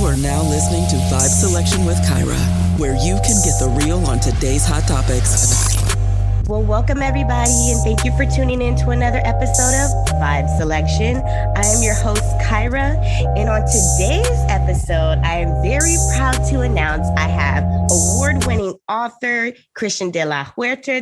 are now listening to Vibe Selection with Kyra, where you can get the real on today's hot topics. Well, welcome everybody, and thank you for tuning in to another episode of Vibe Selection. I am your host, Kyra, and on today's episode, I am very proud to announce I have award-winning author Christian de la Huerta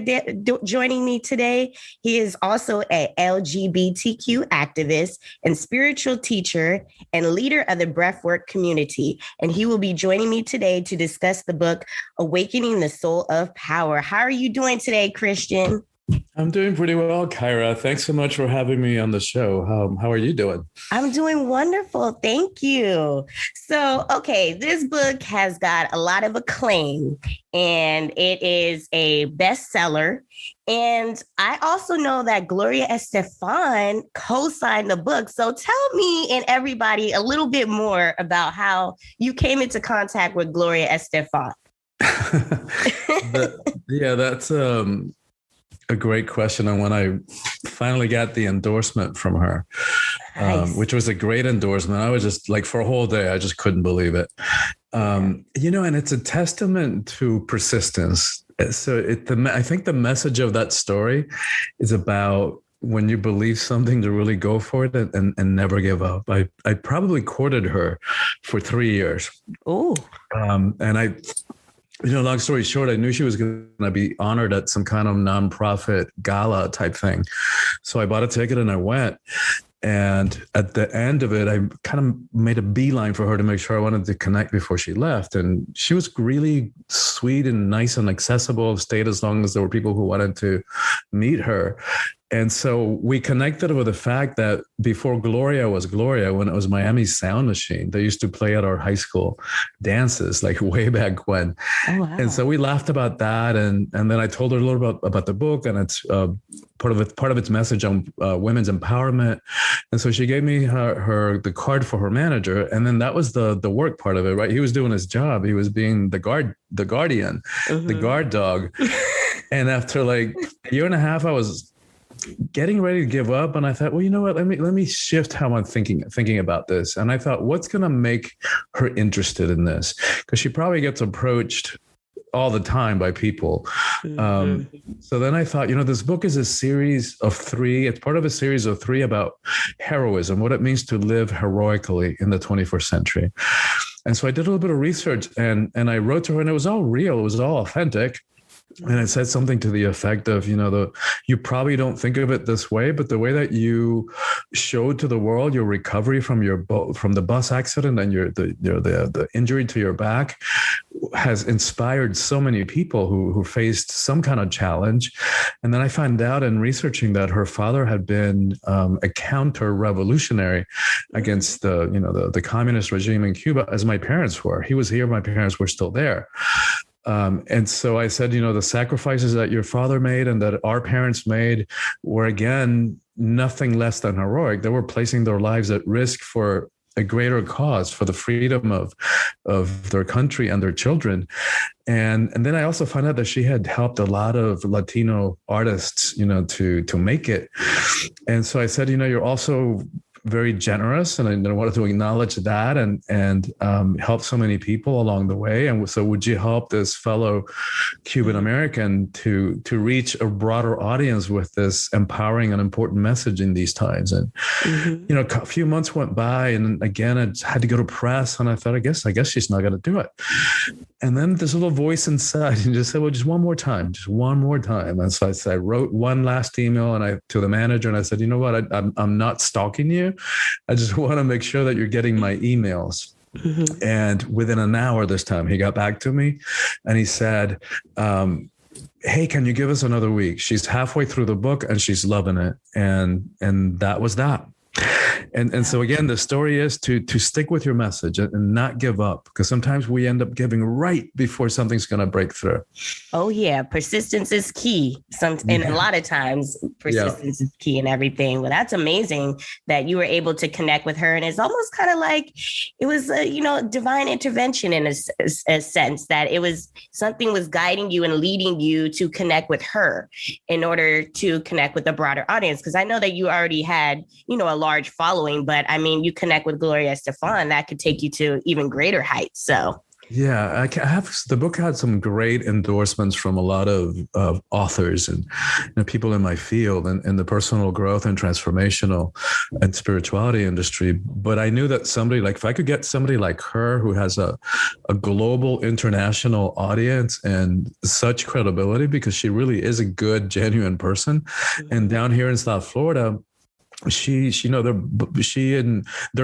joining me today. He is also an LGBTQ activist and spiritual teacher and leader of the Breathwork Community, and he will be joining me today to discuss the book, Awakening the Soul of Power. How are you doing today, Christian? I'm doing pretty well, Kyra. Thanks so much for having me on the show. How are you doing? I'm doing wonderful. Thank you. So, okay, this book has got a lot of acclaim and it is a bestseller. And I also know that Gloria Estefan co-signed the book. So tell me and everybody a little bit more about how you came into contact with Gloria Estefan. That's a great question. And when I finally got the endorsement from her, Nice. which was a great endorsement, I was just like, for a whole day, I just couldn't believe it. And it's a testament to persistence. So I think the message of that story is about when you believe something, to really go for it and never give up. I probably courted her for 3 years. Oh, And long story short, I knew she was going to be honored at some kind of nonprofit gala type thing. So I bought a ticket and I went. And at the end of it, I kind of made a beeline for her to make sure I wanted to connect before she left. And she was really sweet and nice and accessible, stayed as long as there were people who wanted to meet her. And so we connected with the fact that before Gloria was Gloria, when it was Miami's Sound Machine, they used to play at our high school dances, like way back when. oh wow. And so we laughed about that. And then I told her a little bit about the book and it's part of its message on women's empowerment. And so she gave me the card for her manager. And then that was the work part of it, right? He was doing his job. He was being the guardian, Mm-hmm. the guard dog. And after like a year and a half, I was getting ready to give up. And I thought, well, you know what, let me shift how I'm thinking about this. And I thought, what's going to make her interested in this? Because she probably gets approached all the time by people. Mm-hmm. So then I thought, this book is a series of 3. It's part of a series of 3 about heroism, what it means to live heroically in the 21st century. And so I did a little bit of research and I wrote to her, and it was all real. It was all authentic. And it said something to the effect of, you probably don't think of it this way, but the way that you showed to the world your recovery from the bus accident and the injury to your back has inspired so many people who faced some kind of challenge. And then I found out in researching that her father had been a counter-revolutionary against the communist regime in Cuba, as my parents were. He was here, my parents were still there. And so I said, the sacrifices that your father made and that our parents made were, again, nothing less than heroic. They were placing their lives at risk for a greater cause, for the freedom of their country and their children. And then I also found out that she had helped a lot of Latino artists, to make it. And so I said, you're also very generous, and I wanted to acknowledge that and help so many people along the way. And so would you help this fellow Cuban American to reach a broader audience with this empowering and important message in these times? And, a few months went by, and again, I had to go to press, and I thought, I guess she's not going to do it. And then this little voice inside and just said, well, just one more time. And so I wrote one last email to the manager, and I said, you know what, I'm not stalking you. I just want to make sure that you're getting my emails. Mm-hmm. And within an hour this time, he got back to me and he said, hey, can you give us another week? She's halfway through the book and she's loving it. And that was that. And so again, the story is to stick with your message and not give up, because sometimes we end up giving right before something's going to break through. Oh yeah, persistence is key. And a lot of times persistence is key in everything. Well, that's amazing that you were able to connect with her, and it's almost kind of like it was divine intervention in a sense, that it was something was guiding you and leading you to connect with her in order to connect with a broader audience. Because I know that you already had a large following, but I mean, you connect with Gloria Estefan, that could take you to even greater heights. So yeah, I have the book had some great endorsements from a lot of authors and people in my field and in the personal growth and transformational and spirituality industry. But I knew that somebody like, if I could get somebody like her who has a global international audience and such credibility, because she really is a good, genuine person. Mm-hmm. And down here in South Florida, they're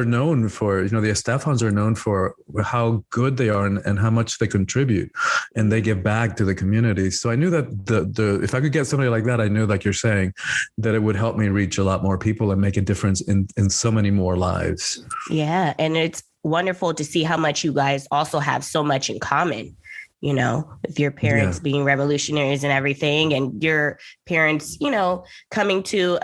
known for, the Estefans are known for how good they are and how much they contribute and they give back to the community. So I knew that if I could get somebody like that, I knew, like you're saying, that it would help me reach a lot more people and make a difference in so many more lives. Yeah. And it's wonderful to see how much you guys also have so much in common. With your parents being revolutionaries and everything, and your parents, coming to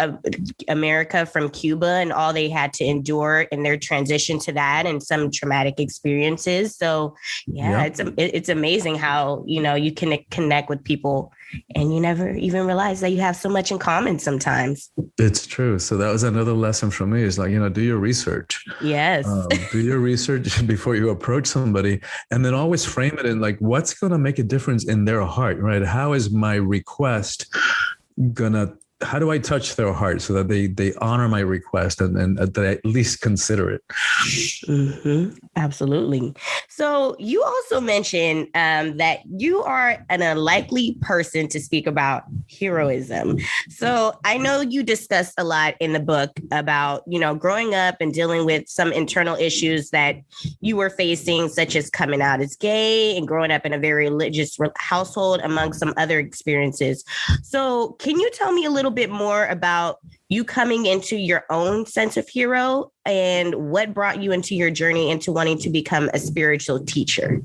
America from Cuba and all they had to endure in their transition to that and some traumatic experiences. So, it's amazing how, you can connect with people and you never even realize that you have so much in common sometimes. It's true. So that was another lesson for me is like, do your research. Yes. Do your research before you approach somebody, and then always frame it in like, what's going to make a difference in their heart, right? How is my request how do I touch their heart so that they honor my request and that they at least consider it? Mm-hmm. Absolutely. So you also mentioned that you are an unlikely person to speak about heroism. So I know you discussed a lot in the book about, growing up and dealing with some internal issues that you were facing, such as coming out as gay and growing up in a very religious household, among some other experiences. So can you tell me a little bit more about you coming into your own sense of hero and what brought you into your journey into wanting to become a spiritual teacher?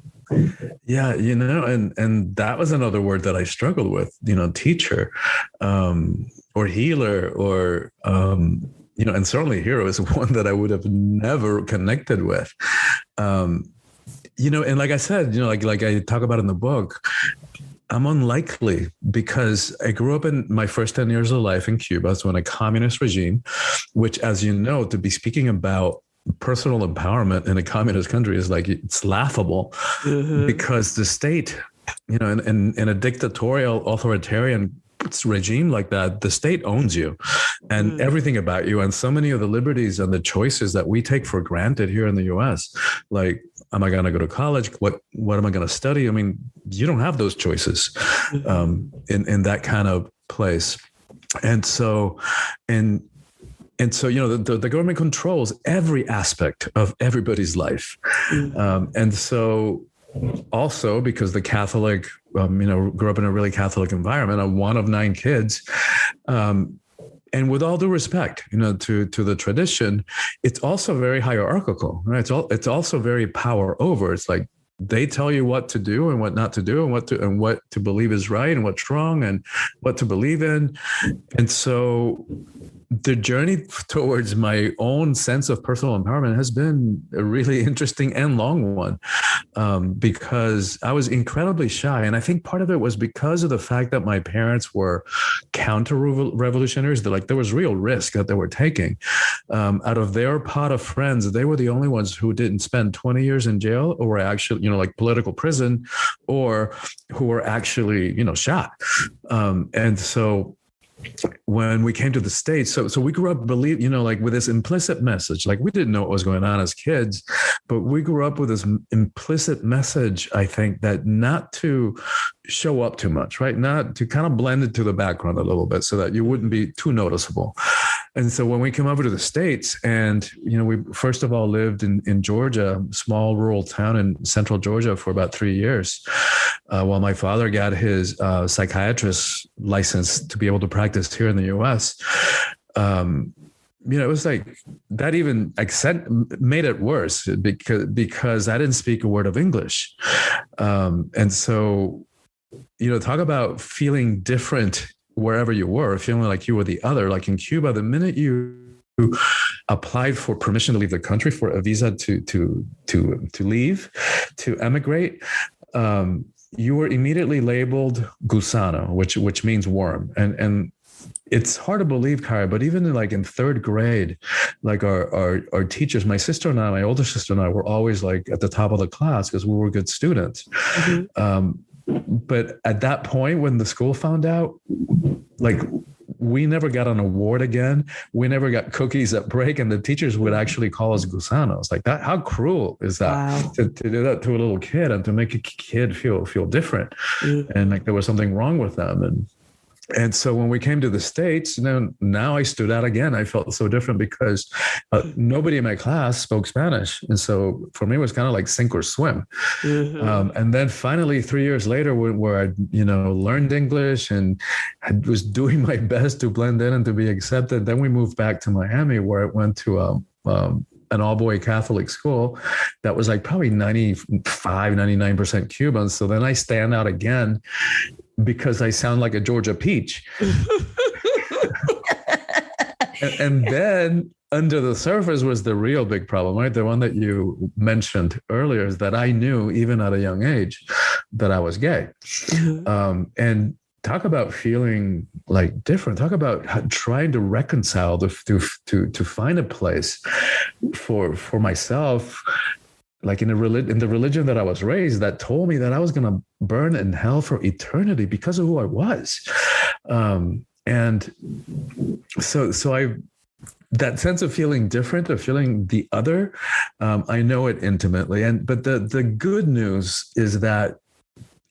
Yeah, and that was another word that I struggled with, teacher, or healer, or, and certainly hero is one that I would have never connected with. And like I said, like I talk about in the book, I'm unlikely because I grew up in my first 10 years of life in Cuba. So in a communist regime, which, as you know, to be speaking about personal empowerment in a communist country is like, it's laughable. Mm-hmm. Because the state, in a dictatorial authoritarian regime like that, the state owns you and everything about you. And so many of the liberties and the choices that we take for granted here in the US, like, am I going to go to college? What am I going to study? I mean, you don't have those choices in that kind of place. And so, the government controls every aspect of everybody's life. And so also because the Catholic, grew up in a really Catholic environment, I'm one of 9 kids. And with all due respect, to the tradition, it's also very hierarchical, right? It's also very power over. It's like they tell you what to do and what not to do, and what to believe is right and what's wrong and what to believe in. And so the journey towards my own sense of personal empowerment has been a really interesting and long one, because I was incredibly shy. And I think part of it was because of the fact that my parents were counter-revolutionaries. There was real risk that they were taking. Out of their pot of friends, they were the only ones who didn't spend 20 years in jail or were actually, like political prison, or who were actually, shot. And so when we came to the States, so we grew up with this implicit message. Like, we didn't know what was going on as kids, but we grew up with this implicit message, I think, that not to show up too much, right? Not to kind of blend into the background a little bit so that you wouldn't be too noticeable. And so when we came over to the States, and, we first of all lived in Georgia, a small rural town in central Georgia, for about 3 years, while my father got his psychiatrist license to be able to practice here in the U.S. It was like that even made it worse because I didn't speak a word of English. And so, talk about feeling different wherever you were, feeling like you were the other. Like in Cuba, the minute you applied for permission to leave the country, for a visa to leave, to emigrate, you were immediately labeled gusano, which means worm. And it's hard to believe, Kara, but even in third grade, like our teachers, my sister and I, my older sister and I, were always like at the top of the class because we were good students. But at that point, when the school found out, like, we never got an award again. We never got cookies at break, and the teachers would actually call us gusanos. Like that, how cruel is that? Wow. To do that to a little kid and to make a kid feel different, and like there was something wrong with them. And so when we came to the States, now I stood out again. I felt so different because nobody in my class spoke Spanish. And so for me, it was kind of like sink or swim. And then finally, 3 years later, where I, learned English and I was doing my best to blend in and to be accepted, then we moved back to Miami, where I went to an all-boy Catholic school that was like probably 99% Cuban. So then I stand out again because I sound like a Georgia peach. and then under the surface was the real big problem, right? The one that you mentioned earlier, is that I knew even at a young age that I was gay. And talk about feeling like different. Talk about trying to reconcile to find a place for myself, like in the religion that I was raised, that told me that I was going to burn in hell for eternity because of who I was. And so that sense of feeling different, of feeling the other, I know it intimately. But the good news is that,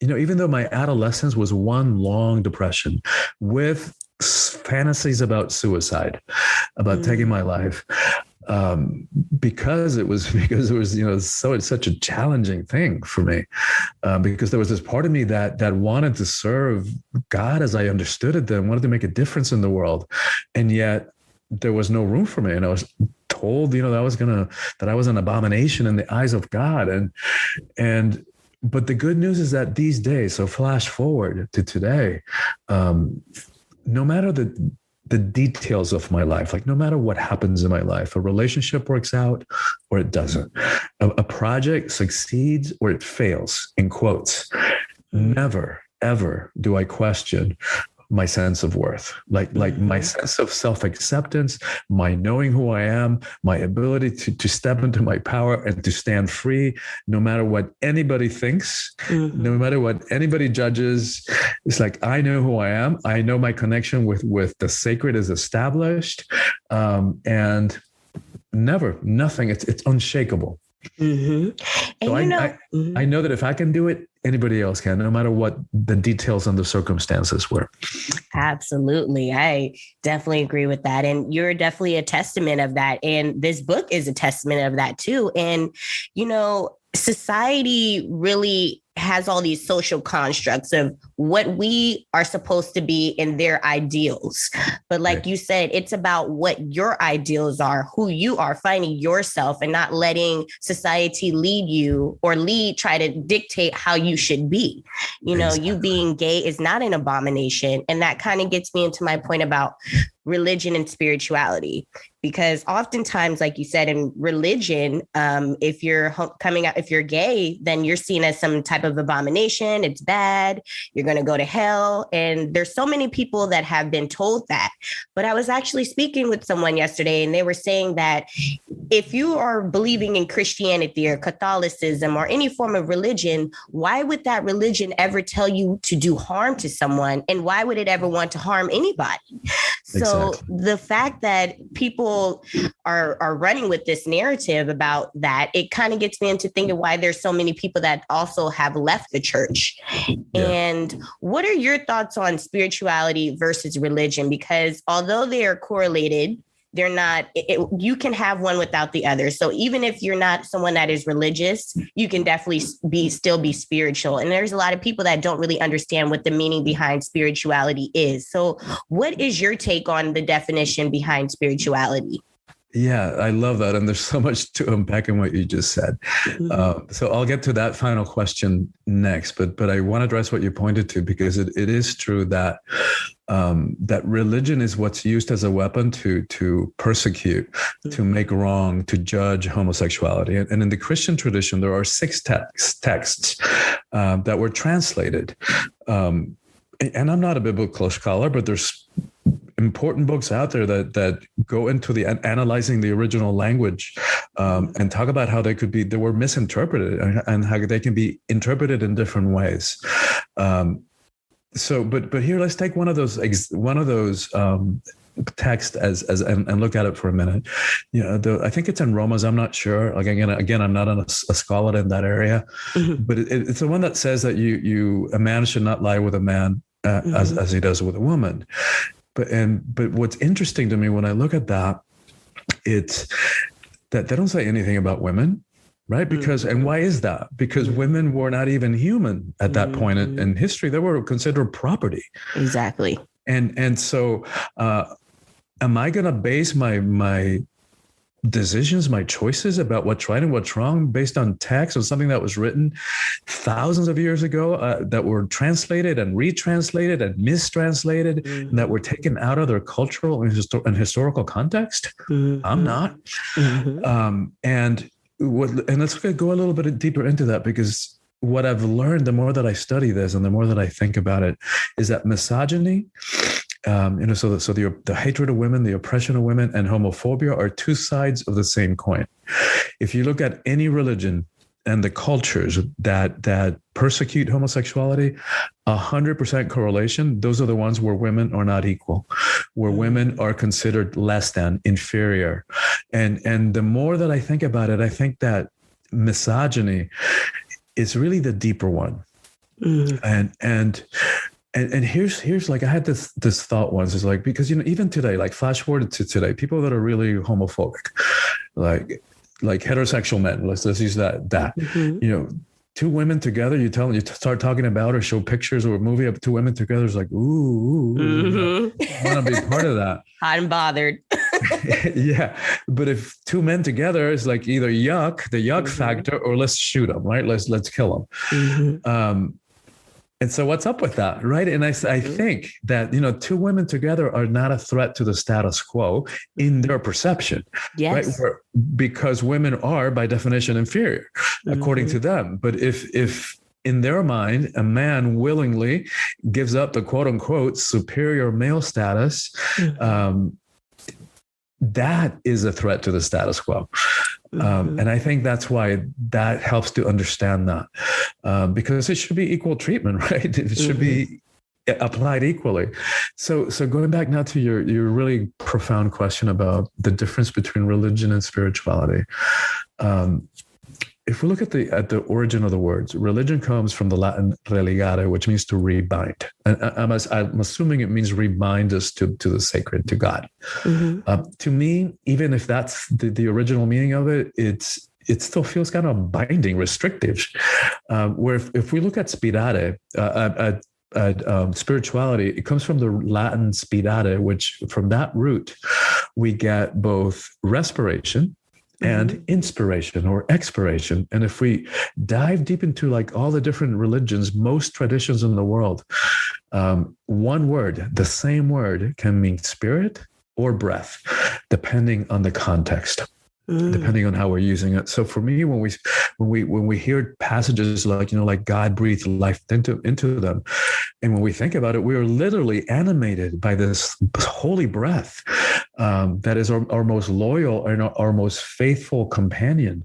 even though my adolescence was one long depression with fantasies about suicide, about taking my life, because it was such a challenging thing for me, because there was this part of me that wanted to serve God as I understood it then, wanted to make a difference in the world, and yet there was no room for me, and I was told that I was an abomination in the eyes of God, but the good news is that these days, so flash forward to today, no matter the details of my life, like no matter what happens in my life, a relationship works out or it doesn't, a project succeeds or it fails, in quotes, never, ever do I question my sense of worth, like my sense of self-acceptance, my knowing who I am, my ability to step into my power and to stand free, no matter what anybody thinks, no matter what anybody judges. It's like, I know who I am. I know my connection with the sacred is established, and nothing. It's unshakable. And so I know that if I can do it, anybody else can, no matter what the details and the circumstances were. Absolutely. I definitely agree with that. And you're definitely a testament of that. And this book is a testament of that too. And, society really has all these social constructs of what we are supposed to be in their ideals. But like you said, it's about what your ideals are, who you are, finding yourself and not letting society lead you or try to dictate how you should be. You being gay is not an abomination. And that kind of gets me into my point about religion and spirituality, because oftentimes, like you said, in religion, if you're gay, then you're seen as some type of abomination. It's bad. You're going to go to hell. And there's so many people that have been told that. But I was actually speaking with someone yesterday, and they were saying that if you are believing in Christianity or Catholicism or any form of religion, why would that religion ever tell you to do harm to someone? And why would it ever want to harm anybody? So the fact that people are running with this narrative about that, it kind of gets me into thinking why there's so many people that also have left the church. Yeah. And what are your thoughts on spirituality versus religion? Because although they are correlated, they're not, you can have one without the other. So even if you're not someone that is religious, you can definitely still be spiritual. And there's a lot of people that don't really understand what the meaning behind spirituality is. So what is your take on the definition behind spirituality? Yeah, I love that. And there's so much to unpack in what you just said. So I'll get to that final question next, but I want to address what you pointed to, because it is true that that religion is what's used as a weapon to persecute, to make wrong, to judge homosexuality. And in the Christian tradition, there are 6 texts that were translated. And I'm not a biblical scholar, but there's important books out there that go into the analyzing the original language, and talk about how they were misinterpreted and how they can be interpreted in different ways. But here, let's take one of those text and look at it for a minute. I think it's in Romans. I'm not sure. Like again, I'm not a scholar in that area, but it's the one that says that a man should not lie with a man as he does with a woman. But what's interesting to me when I look at that, it's that they don't say anything about women. Right. Because, and why is that? Because women were not even human at that point in history. They were considered property. Exactly. And so, am I going to base my decisions, my choices about what's right and what's wrong based on text or something that was written thousands of years ago, that were translated and retranslated and mistranslated, and that were taken out of their cultural and historical context? I'm not. And let's go a little bit deeper into that, because what I've learned, the more that I study this and the more that I think about it, is that misogyny, so the hatred of women, the oppression of women, and homophobia are two sides of the same coin. If you look at any religion and the cultures that persecute homosexuality, 100% correlation, those are the ones where women are not equal, where women are considered less than, inferior. And the more that I think about it, I think that misogyny is really the deeper one. And here's like, I had this thought once, is like, because, even today, like flash forward to today, people that are really homophobic, like heterosexual men, let's use that, two women together, you start talking about or show pictures or a movie of two women together, it's like, ooh, I want to be part of that. I'm bothered. Yeah. But if two men together, it's like either the yuck factor, or let's shoot them, right? Let's kill them. And so what's up with that, right? And I think that, two women together are not a threat to the status quo in their perception, yes, right? Because women are by definition inferior, according to them. But if in their mind, a man willingly gives up the quote unquote superior male status, that is a threat to the status quo. And I think that's why that helps to understand that, because it should be equal treatment, right? It should be applied equally. So going back now to your really profound question about the difference between religion and spirituality. If we look at the origin of the words, religion comes from the Latin religare, which means to rebind. And I'm assuming it means rebind us to the sacred, to God. To me, even if that's the original meaning of it, it still feels kind of binding, restrictive. Where if we look at spirare, spirituality, it comes from the Latin spirare, which from that root, we get both respiration and inspiration or expiration. And if we dive deep into like all the different religions, most traditions in the world, one word, the same word, can mean spirit or breath, depending on the context, depending on how we're using it. So for me, when we hear passages like God breathed life into them, and when we think about it, we are literally animated by this holy breath that is our most loyal and our most faithful companion.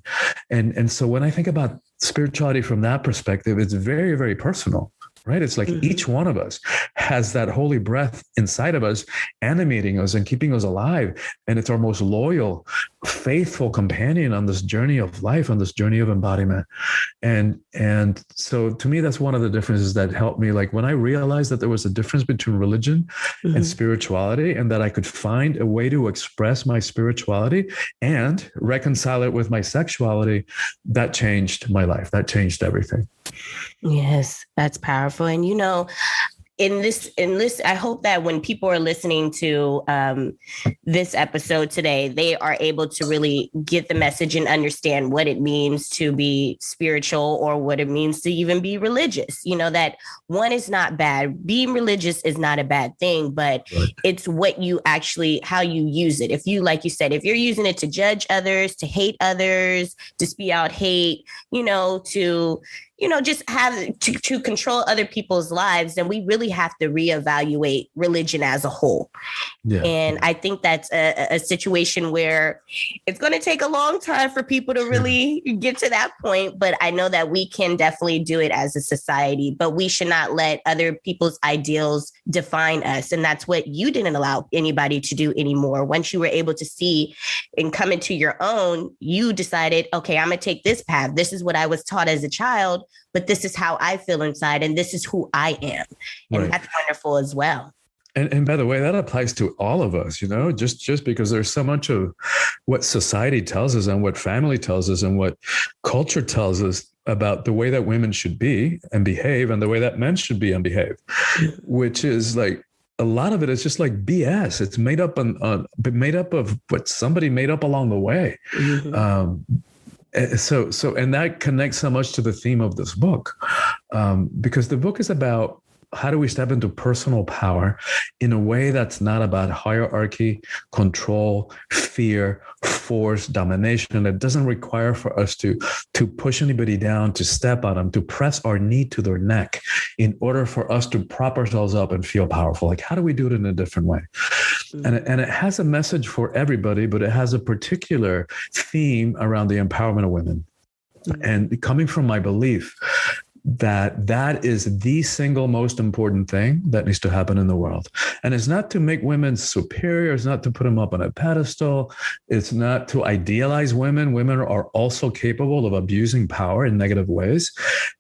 And so when I think about spirituality from that perspective, it's very, very personal. Right? It's like each one of us has that holy breath inside of us, animating us and keeping us alive. And it's our most loyal, faithful companion on this journey of life, on this journey of embodiment. And so to me, that's one of the differences that helped me. Like when I realized that there was a difference between religion and spirituality, and that I could find a way to express my spirituality and reconcile it with my sexuality, that changed my life. That changed everything. Yes, that's powerful. And, in this, I hope that when people are listening to this episode today, they are able to really get the message and understand what it means to be spiritual, or what it means to even be religious. That one is not bad. Being religious is not a bad thing, but it's what you actually, how you use it. If you, like you said, if you're using it to judge others, to hate others, to spew out hate, to just have to control other people's lives, then we really have to reevaluate religion as a whole. Yeah. And I think that's a situation where it's going to take a long time for people to really get to that point. But I know that we can definitely do it as a society, but we should not let other people's ideals define us. And that's what you didn't allow anybody to do anymore. Once you were able to see and come into your own, you decided, okay, I'm going to take this path. This is what I was taught as a child, but this is how I feel inside. And this is who I am. And that's wonderful as well. And by the way, that applies to all of us, just because there's so much of what society tells us and what family tells us and what culture tells us about the way that women should be and behave and the way that men should be and behave, which is like, a lot of it is just like BS. It's made up of what somebody made up along the way. And that connects so much to the theme of this book, because the book is about how do we step into personal power in a way that's not about hierarchy, control, fear, force, domination. It doesn't require for us to push anybody down, to step on them, to press our knee to their neck in order for us to prop ourselves up and feel powerful. Like, how do we do it in a different way? And it has a message for everybody, but it has a particular theme around the empowerment of women. And coming from my belief that is the single most important thing that needs to happen in the world. And it's not to make women superior. It's not to put them up on a pedestal. It's not to idealize women. Women are also capable of abusing power in negative ways,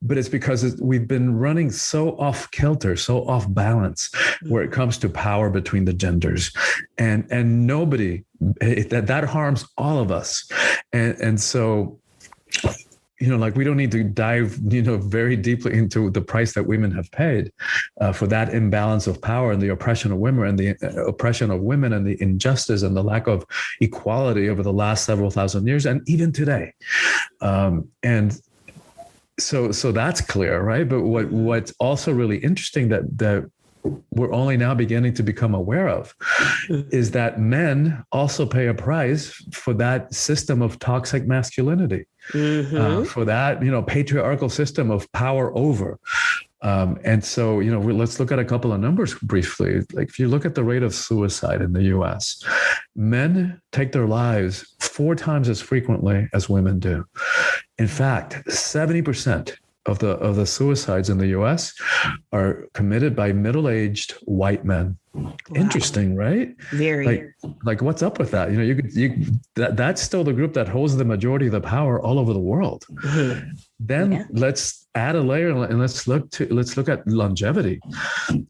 but it's because we've been running so off kilter, so off balance where it comes to power between the genders, and nobody, that harms all of us. And so, we don't need to dive, very deeply into the price that women have paid for that imbalance of power and the oppression of women and the injustice and the lack of equality over the last several thousand years and even today. And so that's clear, right? But what's also really interesting that we're only now beginning to become aware of is that men also pay a price for that system of toxic masculinity, for that, patriarchal system of power over. And so, let's look at a couple of numbers briefly. Like if you look at the rate of suicide in the US, men take their lives 4 times as frequently as women do. In fact, 70% of the suicides in the US are committed by middle-aged white men. Wow. Interesting, right? Very. Like what's up with that? That's still the group that holds the majority of the power all over the world. Then let's add a layer and let's look at longevity.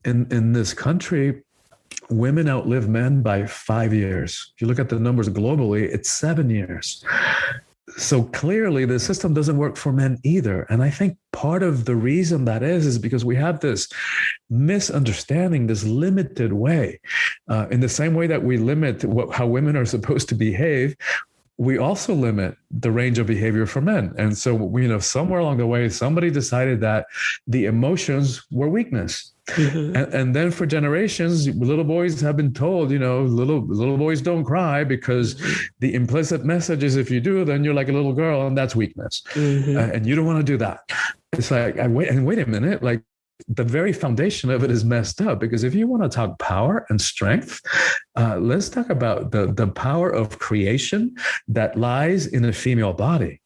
In this country, women outlive men by 5 years. If you look at the numbers globally, it's 7 years. So clearly the system doesn't work for men either. And I think part of the reason that is because we have this misunderstanding, this limited way, in the same way that we limit how women are supposed to behave. We also limit the range of behavior for men. And so, somewhere along the way, somebody decided that the emotions were weakness. And then for generations, little boys have been told, little boys don't cry because the implicit message is if you do, then you're like a little girl and that's weakness. And you don't want to do that. It's like, wait a minute, like the very foundation of it is messed up, because if you want to talk power and strength, let's talk about the power of creation that lies in a female body.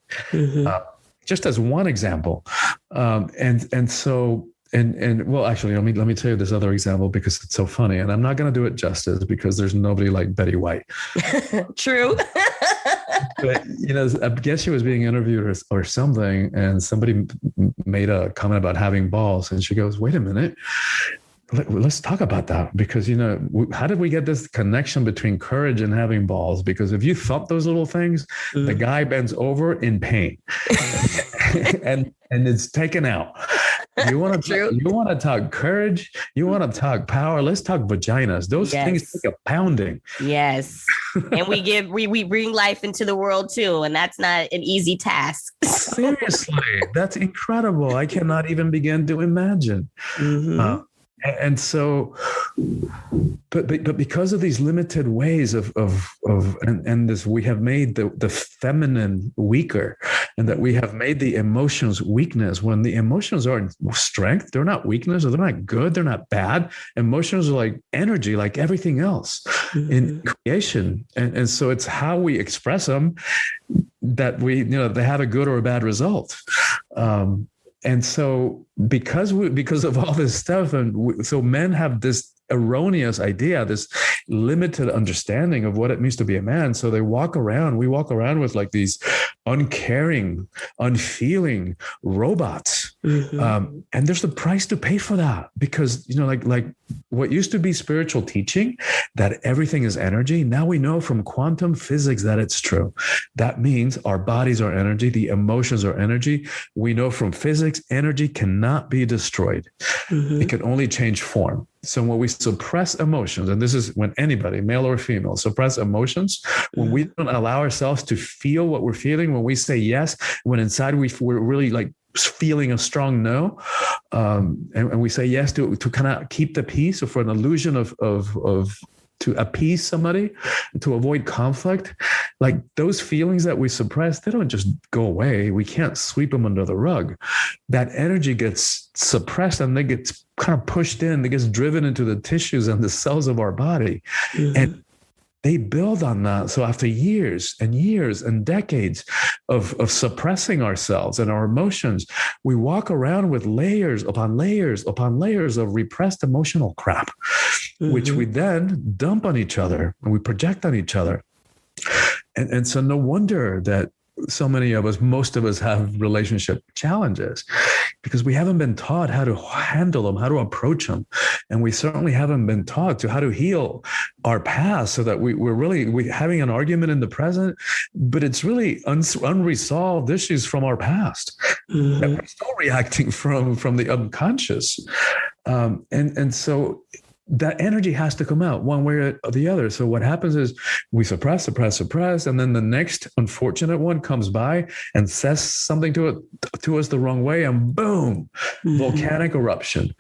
Just as one example. And well, actually, let me tell you this other example because it's so funny, and I'm not going to do it justice because there's nobody like Betty White. True. But, I guess she was being interviewed or something, and somebody made a comment about having balls, and she goes, "Wait a minute. Let's talk about that, because, how did we get this connection between courage and having balls? Because if you thump those little things, the guy bends over in pain and it's taken out. You want to talk courage? You want to talk power? Let's talk vaginas. Those things take a pounding. Yes. And we bring life into the world too. And that's not an easy task. Seriously. That's incredible. I cannot even begin to imagine. And so, but because of these limited ways and this, we have made the feminine weaker, and that we have made the emotions weakness, when the emotions are strength. They're not weakness, or they're not good, they're not bad. Emotions are like energy, like everything else in creation. And so it's how we express them that they have a good or a bad result. And so because of all this stuff, so men have this erroneous idea, this limited understanding of what it means to be a man. So we walk around with like these uncaring, unfeeling robots. And there's the price to pay for that, because, like what used to be spiritual teaching, that everything is energy. Now we know from quantum physics that it's true. That means our bodies are energy. The emotions are energy. We know from physics, energy cannot be destroyed. It can only change form. So when we suppress emotions, and this is when anybody, male or female, suppress emotions, when we don't allow ourselves to feel what we're feeling, when we say yes, when inside we're really like feeling a strong no, and we say yes to kind of keep the peace, or for an illusion of to appease somebody, to avoid conflict, like those feelings that we suppress, they don't just go away. We can't sweep them under the rug. That energy gets suppressed, and it gets kind of pushed in, it gets driven into the tissues and the cells of our body. And they build on that. So after years and years and decades of suppressing ourselves and our emotions, we walk around with layers upon layers upon layers of repressed emotional crap, which we then dump on each other and we project on each other. And so no wonder that so many of us, most of us, have relationship challenges, because we haven't been taught how to handle them, how to approach them. And we certainly haven't been taught to how to heal our past, so that we're having an argument in the present, but it's really unresolved issues from our past that we're still reacting from the unconscious. And so that energy has to come out one way or the other. So what happens is we suppress, and then the next unfortunate one comes by and says something to us the wrong way, and boom, volcanic eruption.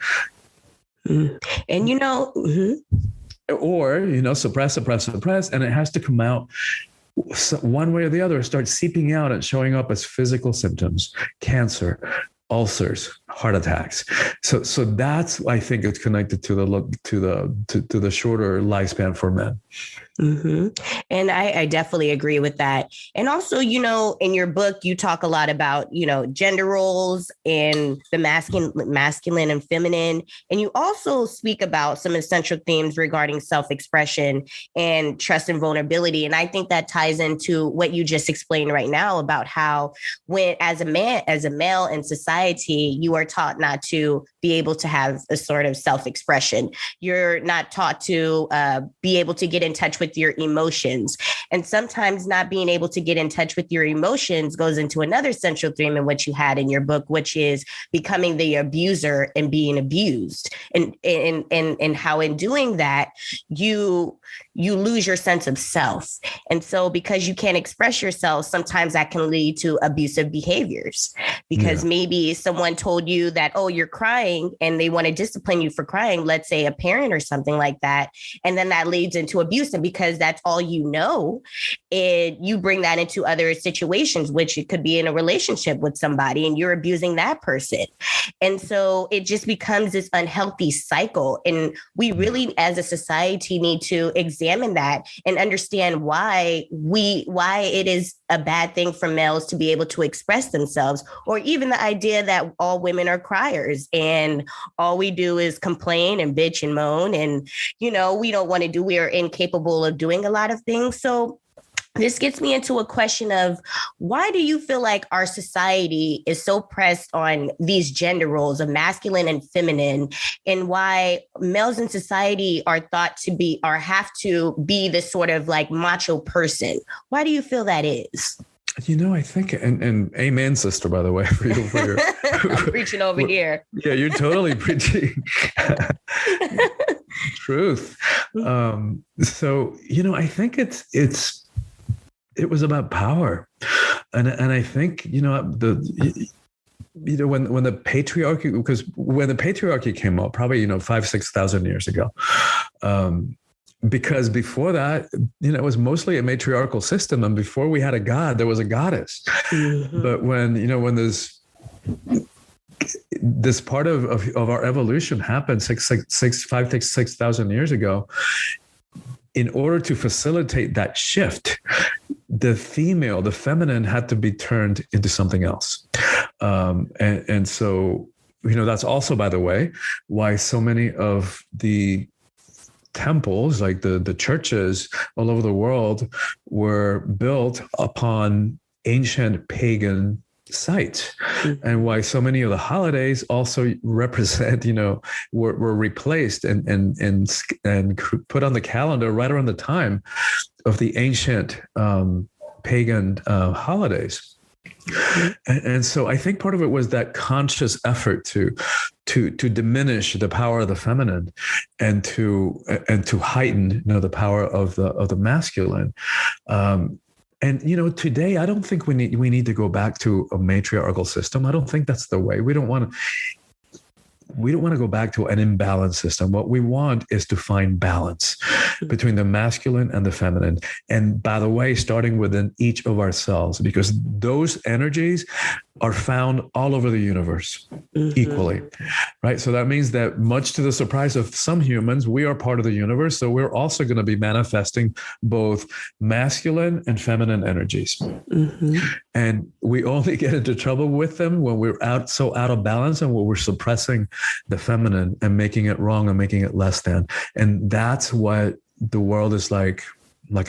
And or suppress, and it has to come out one way or the other, start seeping out and showing up as physical symptoms: cancer, ulcers, heart attacks. So that's, I think, it's connected to the shorter lifespan for men. And I definitely agree with that. And also, in your book, you talk a lot about, gender roles and the masculine and feminine. And you also speak about some essential themes regarding self-expression and trust and vulnerability. And I think that ties into what you just explained right now about how when, as a male in society, you are taught not to be able to have a sort of self-expression. You're not taught to be able to get in touch with your emotions. And sometimes not being able to get in touch with your emotions goes into another central theme in what you had in your book, which is becoming the abuser and being abused. And how in doing that, you lose your sense of self. And so because you can't express yourself, sometimes that can lead to abusive behaviors, because maybe someone told you that, oh, you're crying, and they want to discipline you for crying, let's say a parent or something like that. And then that leads into abuse. And because that's all you know, you bring that into other situations, which it could be in a relationship with somebody and you're abusing that person. And so it just becomes this unhealthy cycle. And we really, as a society, need to examine that and understand why it is a bad thing for males to be able to express themselves, or even the idea that all women are criers and all we do is complain and bitch and moan. And, we are incapable of doing a lot of things. So this gets me into a question of, why do you feel like our society is so pressed on these gender roles of masculine and feminine, and why males in society are thought to be, or have to be, this sort of like macho person? Why do you feel that is? I think, and amen, sister, by the way, for your I'm preaching over here. Yeah, you're totally preaching truth. So, I think it was about power. And I think, when the patriarchy, because when the patriarchy came up, probably 5,000-6,000 years ago, because before that, it was mostly a matriarchal system, and before we had a god, there was a goddess. Mm-hmm. But when there's this part of our evolution happened 5,000-6,000 years ago, in order to facilitate that shift, the feminine had to be turned into something else. And so, that's also, by the way, why so many of the temples, like the churches all over the world, were built upon ancient pagan sites, and why so many of the holidays also represent, were replaced and put on the calendar right around the time of the ancient pagan holidays. And so I think part of it was that conscious effort to diminish the power of the feminine and to heighten the power of the masculine. And today, I don't think we need to go back to a matriarchal system. I don't think that's the way. We don't want to go back to an imbalanced system. What we want is to find balance between the masculine and the feminine. And by the way, starting within each of ourselves, because those energies are found all over the universe equally, right? So that means that, much to the surprise of some humans, we are part of the universe. So we're also going to be manifesting both masculine and feminine energies. Mm-hmm. And we only get into trouble with them when we're out of balance and when we're suppressing the feminine and making it wrong and making it less than. And that's what the world is like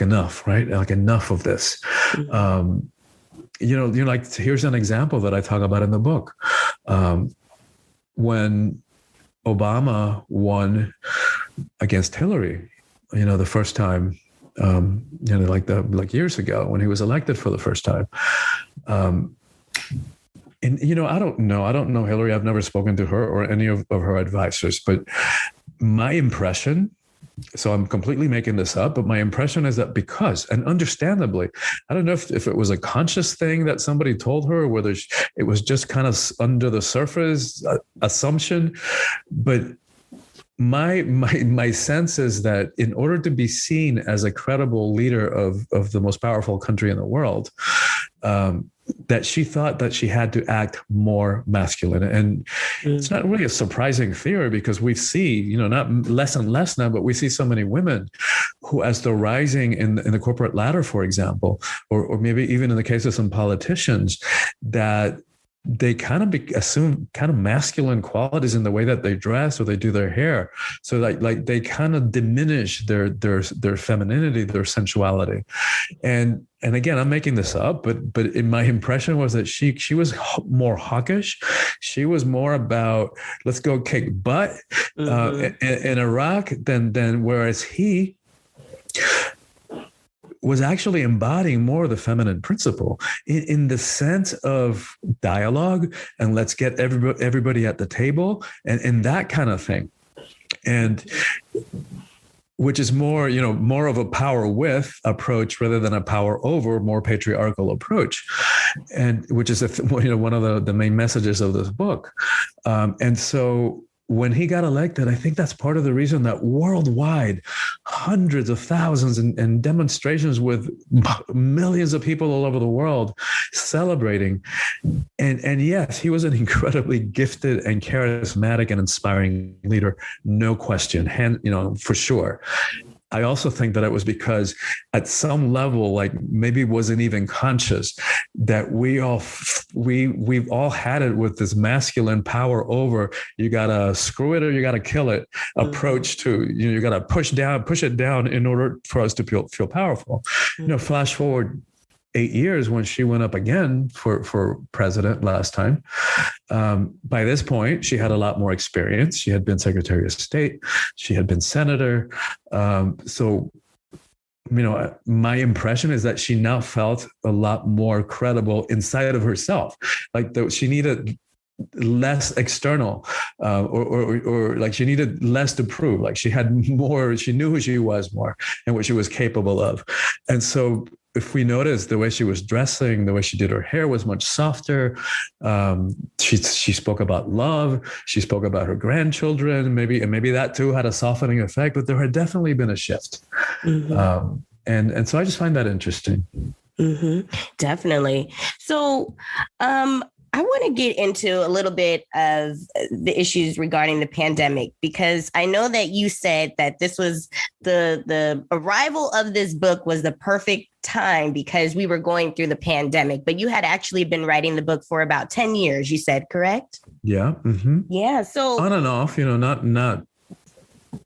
enough, right? Like, enough of this. Mm-hmm. Like, here's an example that I talk about in the book. When Obama won against Hillary, the first time, like years ago when he was elected for the first time. And, I don't know Hillary. I've never spoken to her or any of her advisors, but my impression, so I'm completely making this up, but my impression is that because, and understandably, I don't know if it was a conscious thing that somebody told her, or whether it was just kind of under the surface assumption, but my sense is that in order to be seen as a credible leader of the most powerful country in the world, that she thought that she had to act more masculine. And it's not really a surprising theory, because we see, not less and less now, but we see so many women who, as they're rising in the corporate ladder, for example, or maybe even in the case of some politicians, that they kind of assume kind of masculine qualities in the way that they dress or they do their hair. So like they kind of diminish their femininity, their sensuality. And again, I'm making this up, but in my impression was that she was more hawkish. She was more about, let's go kick butt in Iraq than whereas he was actually embodying more of the feminine principle in the sense of dialogue and let's get everybody at the table and that kind of thing. And which is more, more of a power with approach rather than a power over, more patriarchal approach. And which is, one of the main messages of this book. And so when he got elected, I think that's part of the reason that worldwide, hundreds of thousands and demonstrations with millions of people all over the world celebrating. And yes, he was an incredibly gifted and charismatic and inspiring leader, no question, for sure. I also think that it was because at some level, like maybe wasn't even conscious, that we've all had it with this masculine power over, you got to screw it or you got to kill it approach to, you got to push it down in order for us to feel powerful. Flash forward 8 years when she went up again for president last time. By this point, she had a lot more experience. She had been Secretary of State. She had been senator. So, my impression is that she now felt a lot more credible inside of herself. Like she needed less external, or like she needed less to prove. Like she had more. She knew who she was more and what she was capable of. And so if we noticed the way she was dressing, the way she did her hair was much softer. She spoke about love. She spoke about her grandchildren. Maybe that too had a softening effect. But there had definitely been a shift. Mm-hmm. And so I just find that interesting. Mm-hmm. Definitely. So, I want to get into a little bit of the issues regarding the pandemic, because I know that you said that this was the arrival of this book was the perfect time because we were going through the pandemic, but you had actually been writing the book for about 10 years, you said, correct? Yeah. Mm-hmm. Yeah. So on and off, not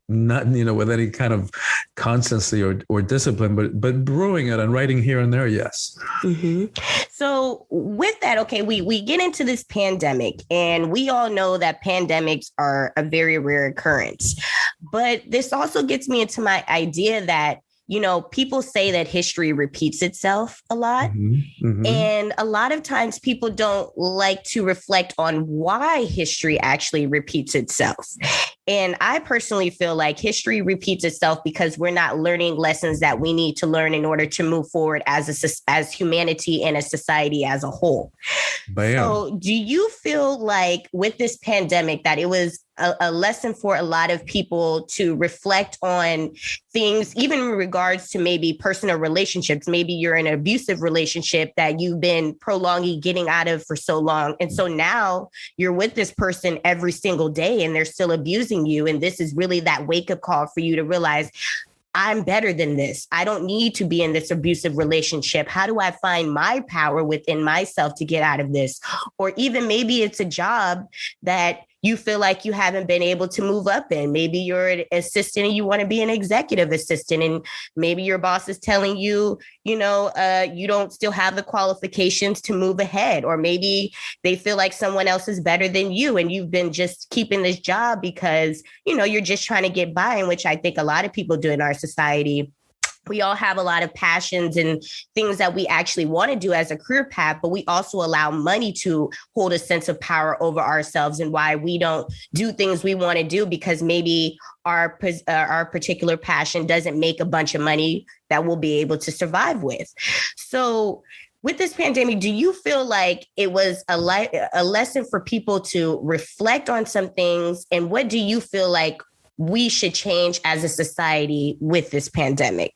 with any kind of constancy or discipline, but brewing it and writing here and there. Yes. Mm-hmm. So with that, okay, we get into this pandemic, and we all know that pandemics are a very rare occurrence. But this also gets me into my idea that, people say that history repeats itself a lot. Mm-hmm. Mm-hmm. And a lot of times people don't like to reflect on why history actually repeats itself. And I personally feel like history repeats itself because we're not learning lessons that we need to learn in order to move forward as humanity and a society as a whole. Bam. So do you feel like with this pandemic that it was a lesson for a lot of people to reflect on things, even in regards to maybe personal relationships? Maybe you're in an abusive relationship that you've been prolonging getting out of for so long. And so now you're with this person every single day and they're still abusing you. And this is really that wake up call for you to realize, I'm better than this. I don't need to be in this abusive relationship. How do I find my power within myself to get out of this? Or even maybe it's a job that you feel like you haven't been able to move up in. Maybe you're an assistant and you want to be an executive assistant. And maybe your boss is telling you, you don't still have the qualifications to move ahead. Or maybe they feel like someone else is better than you and you've been just keeping this job because, you're just trying to get by, in which I think a lot of people do in our society. We all have a lot of passions and things that we actually want to do as a career path, but we also allow money to hold a sense of power over ourselves, and why we don't do things we want to do because maybe our particular passion doesn't make a bunch of money that we'll be able to survive with. So with this pandemic, do you feel like it was a lesson for people to reflect on some things? And what do you feel like we should change as a society with this pandemic?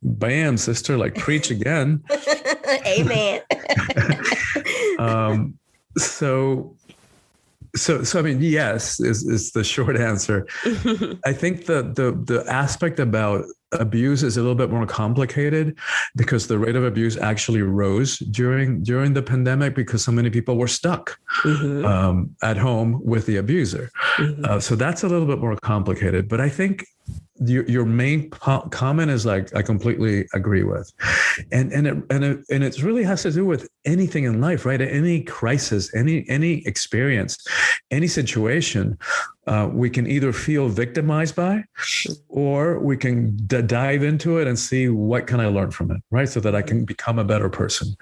Bam, sister, like preach again. Amen. So I mean, yes, is the short answer. I think the aspect about abuse is a little bit more complicated because the rate of abuse actually rose during the pandemic because so many people were stuck at home with the abuser. So that's a little bit more complicated. But I think your main comment is like I completely agree with, and it really has to do with anything in life, right? Any crisis, any experience, any situation, we can either feel victimized by, or we can dive into it and see what can I learn from it, right? So that I can become a better person.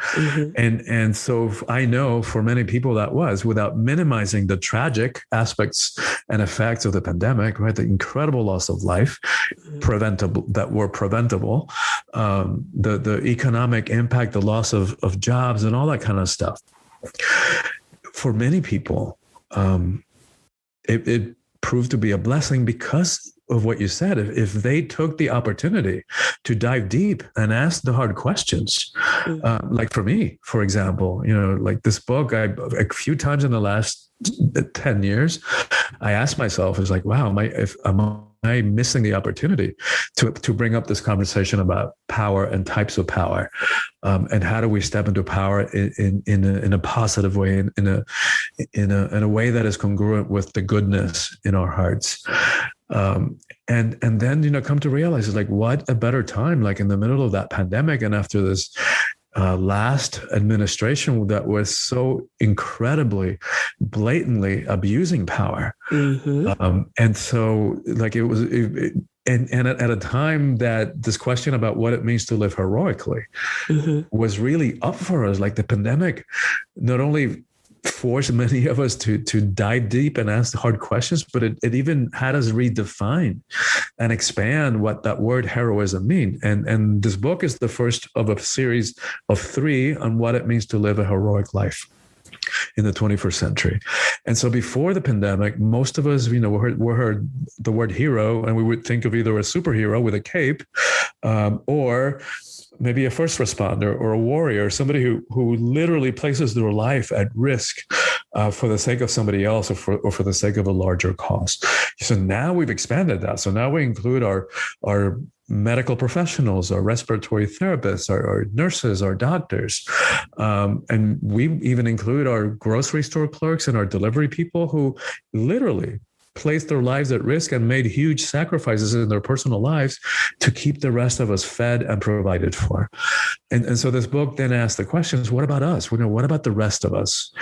And so I know for many people that was, without minimizing the tragic aspects and effects of the pandemic, right? The incredible loss of life, preventable, the economic impact, the loss of jobs and all that kind of stuff. For many people, it proved to be a blessing because of what you said. If they took the opportunity to dive deep and ask the hard questions, like for me, for example, like this book, a few times in the last 10 years, I asked myself, it's like, wow, am I missing the opportunity to bring up this conversation about power and types of power, and how do we step into power in a positive way, in a way that is congruent with the goodness in our hearts, and then come to realize it's like, what a better time, like in the middle of that pandemic and after this last administration that was so incredibly blatantly abusing power. And so like it was, and at a time that this question about what it means to live heroically was really up for us. Like the pandemic not only forced many of us to dive deep and ask the hard questions, but it even had us redefine and expand what that word heroism means. And this book is the first of a series of 3 on what it means to live a heroic life in the 21st century. And so before the pandemic, most of us, we heard the word hero, and we would think of either a superhero with a cape, or maybe a first responder or a warrior, somebody who literally places their life at risk for the sake of somebody else, or for the sake of a larger cause. So now we've expanded that. So now we include our medical professionals, our respiratory therapists, our nurses, our doctors. And we even include our grocery store clerks and our delivery people who literally placed their lives at risk and made huge sacrifices in their personal lives to keep the rest of us fed and provided for. And so this book then asks the questions, what about us? What about the rest of us?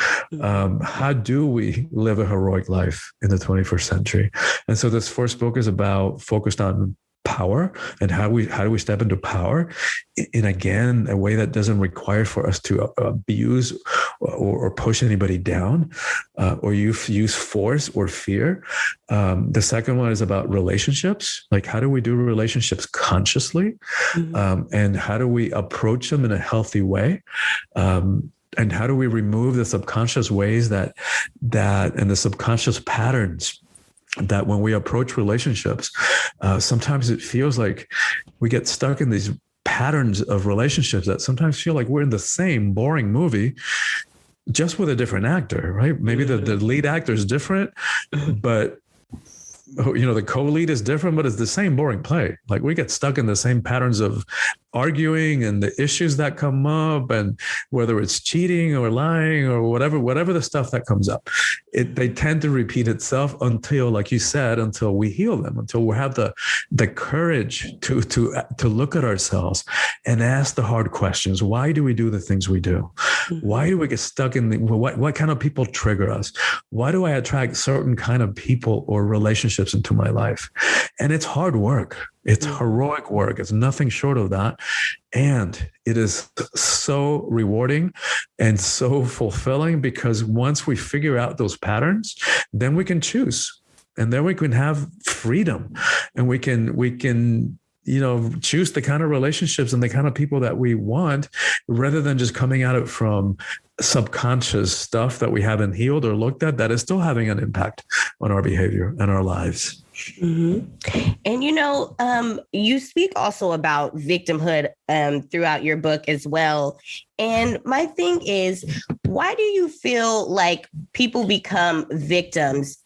How do we live a heroic life in the 21st century? And so this first book is focused on power and how do we step into power in, again, a way that doesn't require for us to abuse or push anybody down, or use force or fear. The second one is about relationships. Like, how do we do relationships consciously? And how do we approach them in a healthy way? And how do we remove the subconscious ways that and the subconscious patterns that when we approach relationships, sometimes it feels like we get stuck in these patterns of relationships that sometimes feel like we're in the same boring movie, just with a different actor, right? Maybe the lead actor is different, but the co-lead is different, but it's the same boring play. Like, we get stuck in the same patterns of arguing and the issues that come up, and whether it's cheating or lying or whatever the stuff that comes up, they tend to repeat itself until, like you said, until we heal them, until we have the courage to look at ourselves and ask the hard questions. Why do we do the things we do? Why do we get stuck in what kind of people trigger us? Why do I attract certain kind of people or relationships into my life? And it's hard work. It's heroic work. It's nothing short of that. And it is so rewarding and so fulfilling, because once we figure out those patterns, then we can choose, and then we can have freedom, and we can choose the kind of relationships and the kind of people that we want, rather than just coming at it from subconscious stuff that we haven't healed or looked at that is still having an impact on our behavior and our lives. Mm-hmm. And, you speak also about victimhood throughout your book as well. And my thing is, why do you feel like people become victims?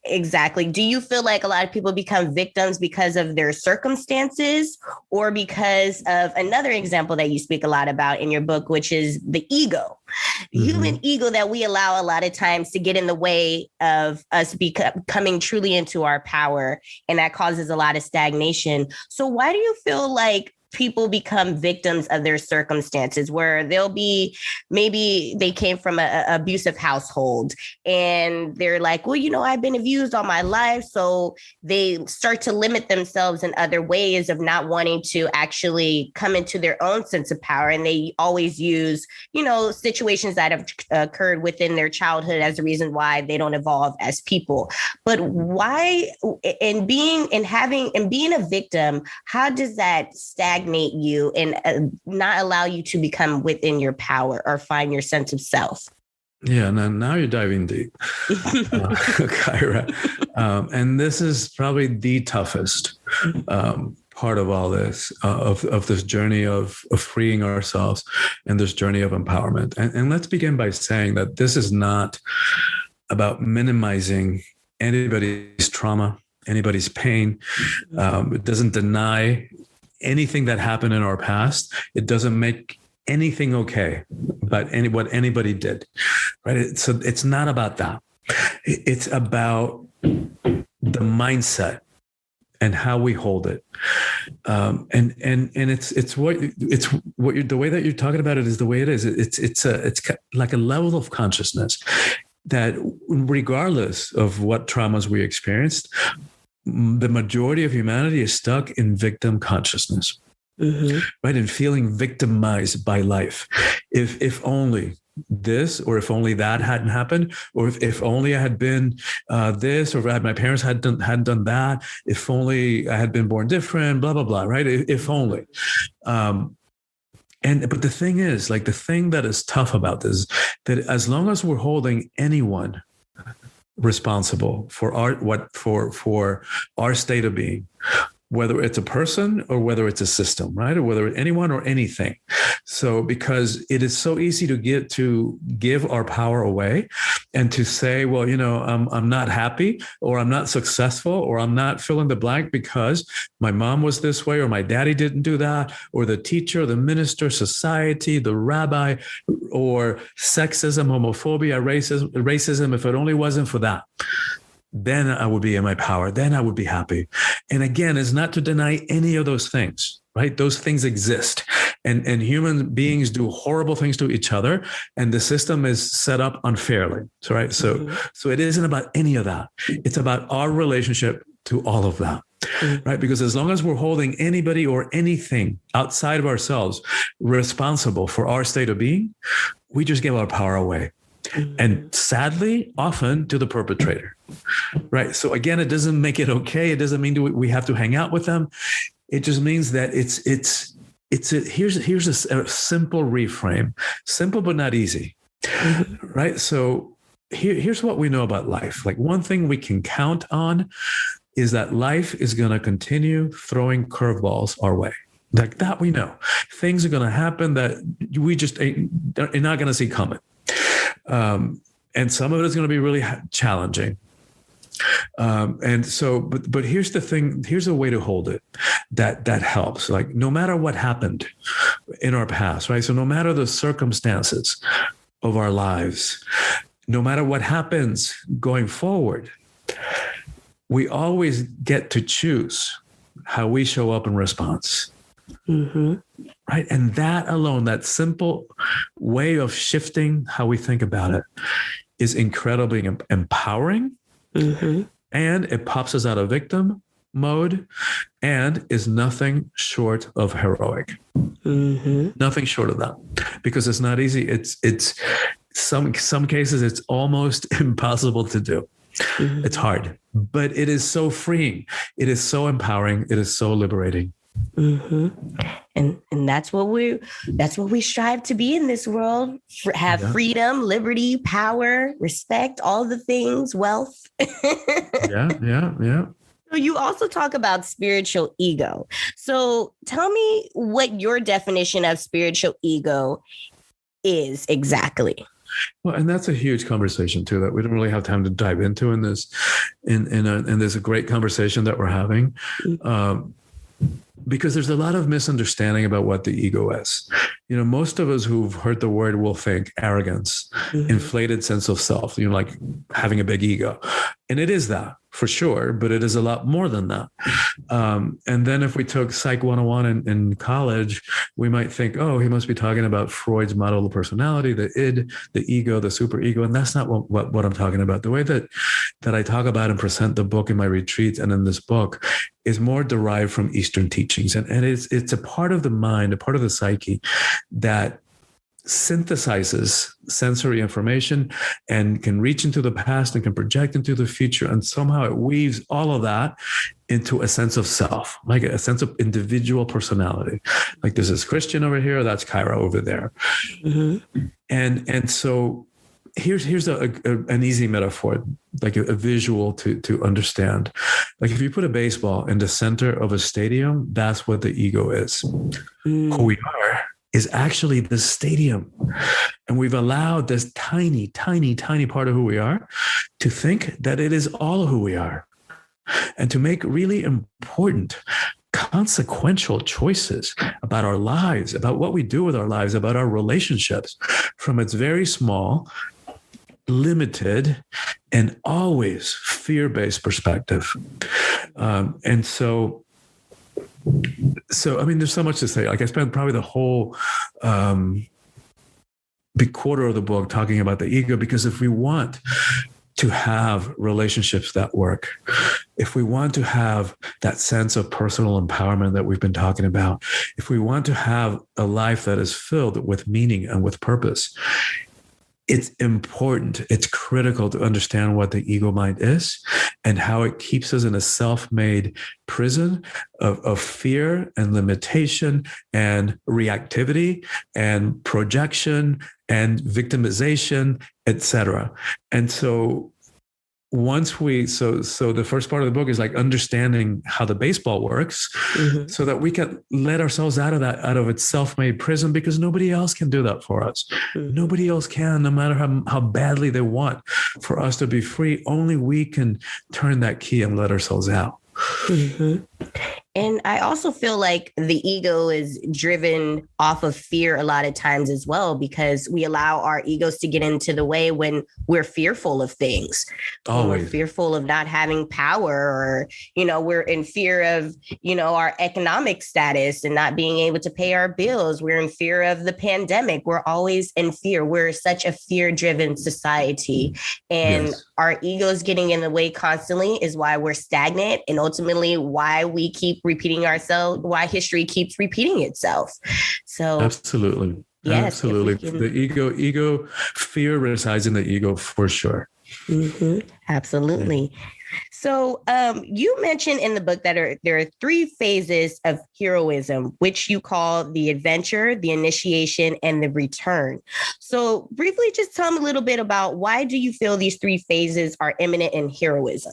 Exactly. Do you feel like a lot of people become victims because of their circumstances, or because of another example that you speak a lot about in your book, which is the ego, human ego, that we allow a lot of times to get in the way of us coming truly into our power, and that causes a lot of stagnation. So why do you feel like people become victims of their circumstances, where maybe they came from an abusive household and they're like, well, I've been abused all my life. So they start to limit themselves in other ways of not wanting to actually come into their own sense of power. And they always use, situations that have occurred within their childhood as a reason why they don't evolve as people. But why, in being a victim, how does that stagnate you and not allow you to become within your power or find your sense of self? Yeah, now you're diving deep, Kyra. And this is probably the toughest part of all this, of this journey of freeing ourselves and this journey of empowerment. And let's begin by saying that this is not about minimizing anybody's trauma, anybody's pain. It doesn't deny anything that happened in our past. It doesn't make anything okay about what anybody did, right? So it's not about that. It's about the mindset and how we hold it. And it's what you're, the way that you're talking about it is the way it is. It's like a level of consciousness that, regardless of what traumas we experienced, the majority of humanity is stuck in victim consciousness, right? And feeling victimized by life. If only this, or if only that hadn't happened, or if only I had been this, or if my parents hadn't done that, if only I had been born different, blah, blah, blah, right? If only. But the thing is, like, the thing that is tough about this, that as long as we're holding anyone responsible for our state of being, whether it's a person or whether it's a system, right? Or whether it's anyone or anything. So, because it is so easy to give our power away and to say, well, I'm not happy, or I'm not successful, or I'm not fill in the blank because my mom was this way, or my daddy didn't do that, or the teacher, the minister, society, the rabbi, or sexism, homophobia, racism. If it only wasn't for that, then I would be in my power. Then I would be happy. And again, it's not to deny any of those things, right? Those things exist. And human beings do horrible things to each other. And the system is set up unfairly. So, right. So it isn't about any of that. It's about our relationship to all of that. Right. Because as long as we're holding anybody or anything outside of ourselves responsible for our state of being, we just give our power away. And sadly, often to the perpetrator, right? So again, it doesn't make it okay. It doesn't mean we have to hang out with them. It just means that here's a simple reframe, simple but not easy, right? So here's what we know about life. Like, one thing we can count on is that life is going to continue throwing curveballs our way. Like that, we know things are going to happen that we just are not going to see coming. And some of it is going to be really challenging. And so, but here's the thing, here's a way to hold it that helps. Like, no matter what happened in our past, right? So no matter the circumstances of our lives, no matter what happens going forward, we always get to choose how we show up in response. Right. And that alone, that simple way of shifting how we think about it, is incredibly empowering. And it pops us out of victim mode and is nothing short of heroic. Nothing short of that, because it's not easy. It's some cases it's almost impossible to do. It's hard, but it is so freeing. It is so empowering. It is so liberating. And that's what we strive to be in this world. Have freedom, liberty, power, respect, all the things, wealth. Yeah. So you also talk about spiritual ego. So tell me what your definition of spiritual ego is exactly. Well, and that's a huge conversation too, that we don't really have time to dive into in this. And there's a great conversation that we're having. Because there's a lot of misunderstanding about what the ego is. Most of us who've heard the word will think arrogance, inflated sense of self, like having a big ego. And it is that, for sure, but it is a lot more than that. And then if we took Psych 101 in college, we might think, oh, he must be talking about Freud's model of personality, the id, the ego, the superego. And that's not what I'm talking about. The way that I talk about and present the book in my retreats and in this book is more derived from Eastern teachings. And it's a part of the mind, a part of the psyche that synthesizes sensory information and can reach into the past and can project into the future. And somehow it weaves all of that into a sense of self, like a sense of individual personality. Like, this is Christian over here, that's Kyra over there. And so here's an easy metaphor, like a visual to understand. Like, if you put a baseball in the center of a stadium, that's what the ego is. Who we are is actually the stadium. And we've allowed this tiny, tiny, tiny part of who we are to think that it is all who we are, and to make really important, consequential choices about our lives, about what we do with our lives, about our relationships, from its very small, limited, and always fear-based perspective. And so, I mean, there's so much to say. Like, I spent probably the whole big quarter of the book talking about the ego, because if we want to have relationships that work, if we want to have that sense of personal empowerment that we've been talking about, if we want to have a life that is filled with meaning and with purpose, it's important, it's critical to understand what the ego mind is and how it keeps us in a self-made prison of fear and limitation and reactivity and projection and victimization, etc. And so so the first part of the book is like understanding how the baseball works, so that we can let ourselves out of its self-made prison, because nobody else can do that for us. Nobody else can, no matter how badly they want for us to be free. Only we can turn that key and let ourselves out. And I also feel like the ego is driven off of fear a lot of times as well, because we allow our egos to get into the way when we're fearful of things. When we're fearful of not having power, or, we're in fear of, our economic status and not being able to pay our bills. We're in fear of the pandemic. We're always in fear. We're such a fear-driven society, and our egos getting in the way constantly is why we're stagnant, and ultimately why we keep repeating ourselves, why history keeps repeating itself. So absolutely. Yes, absolutely. The ego, fear resides in the ego for sure. Absolutely. So you mentioned in the book that there are 3 phases of heroism, which you call the adventure, the initiation, and the return. So briefly, just tell me a little bit about why do you feel these 3 phases are imminent in heroism?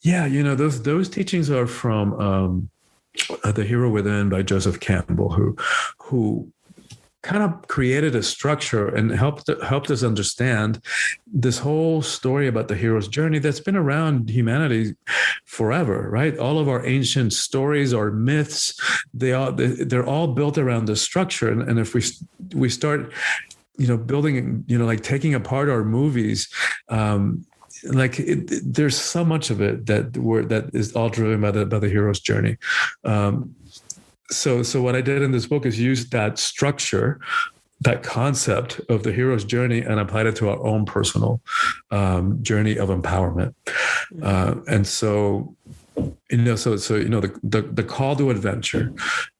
Yeah, those teachings are from The Hero Within by Joseph Campbell, who kind of created a structure and helped us understand this whole story about the hero's journey that's been around humanity forever, right? All of our ancient stories or myths, they're all built around this structure. And if we start, building, like taking apart our movies, there's so much of it that is all driven by the hero's journey. So what I did in this book is use that structure, that concept of the hero's journey, and applied it to our own personal journey of empowerment. And so, the call to adventure,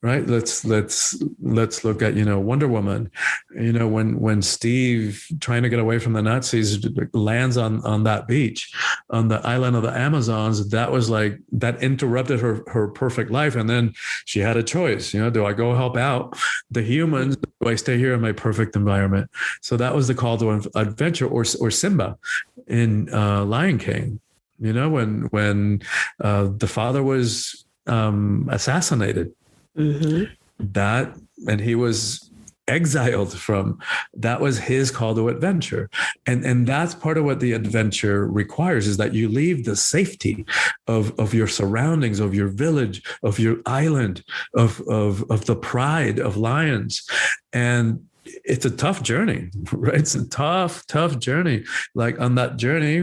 right? Let's look at, Wonder Woman, when Steve, trying to get away from the Nazis, lands on that beach, on the island of the Amazons, that interrupted her perfect life. And then she had a choice, do I go help out the humans? Do I stay here in my perfect environment? So that was the call to adventure, or Simba in Lion King. When the father was assassinated, and he was exiled from, that was his call to adventure. And that's part of what the adventure requires, is that you leave the safety of your surroundings, of your village, of your island, of the pride of lions. And it's a tough journey, right? It's a tough journey. Like on that journey,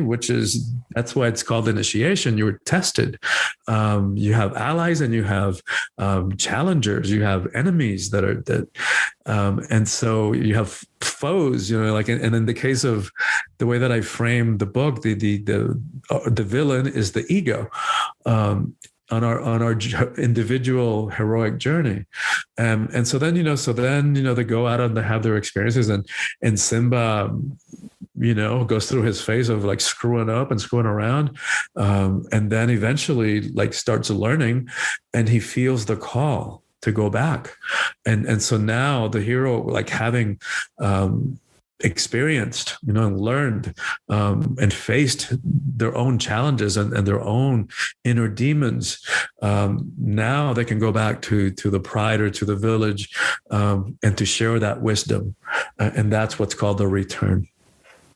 that's why it's called initiation. You're tested. You have allies and you have challengers. You have enemies and so you have foes. And in the case of the way that I framed the book, the villain is the ego. On our individual heroic journey. And so then, they go out and they have their experiences, and Simba, goes through his phase of like screwing up and screwing around. And then eventually starts learning, and he feels the call to go back. And so now the hero, having, experienced, and learned, and faced their own challenges and their own inner demons. Now they can go back to the pride or to the village, and to share that wisdom. And that's what's called the return.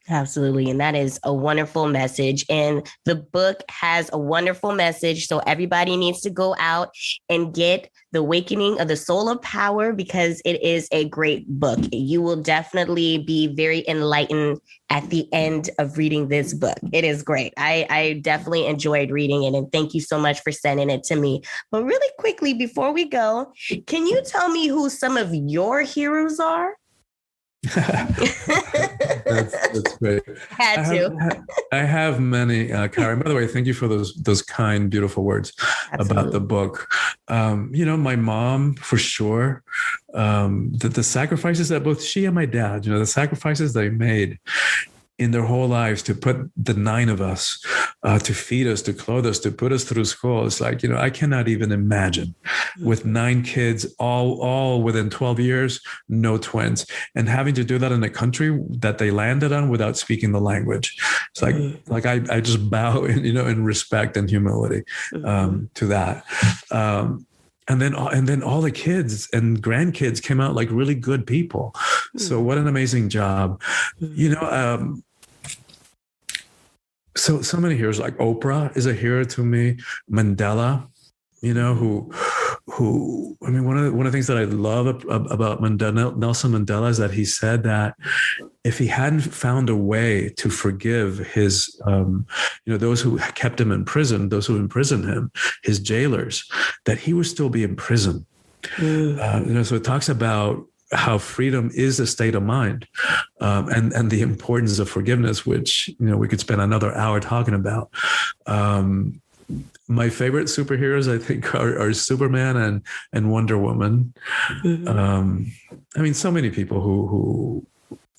Absolutely. And that is a wonderful message. And the book has a wonderful message. So everybody needs to go out and get The Awakening of the Soul of Power, because it is a great book. You will definitely be very enlightened at the end of reading this book. It is great. I definitely enjoyed reading it. And thank you so much for sending it to me. But really quickly, before we go, can you tell me who some of your heroes are? that's great. I have many, Karen. By the way, thank you for those kind, beautiful words. Absolutely. About the book. My mom, for sure. the sacrifices that both she and my dad, the sacrifices they made in their whole lives to put the 9 of us, to feed us, to clothe us, to put us through school. It's like, I cannot even imagine with 9 kids, all within 12 years, no twins, and having to do that in a country that they landed on without speaking the language. It's like I just bow in respect and humility to that. And then all the kids and grandkids came out like really good people. So what an amazing job. So many heroes, like Oprah is a hero to me. Mandela, who I mean, one of the things that I love about Nelson Mandela is that he said that if he hadn't found a way to forgive his, those who kept him in prison, those who imprisoned him, his jailers, that he would still be in prison. So it talks about how freedom is a state of mind, and the importance of forgiveness, which, we could spend another hour talking about. My favorite superheroes, I think, are Superman and Wonder Woman. I mean, so many people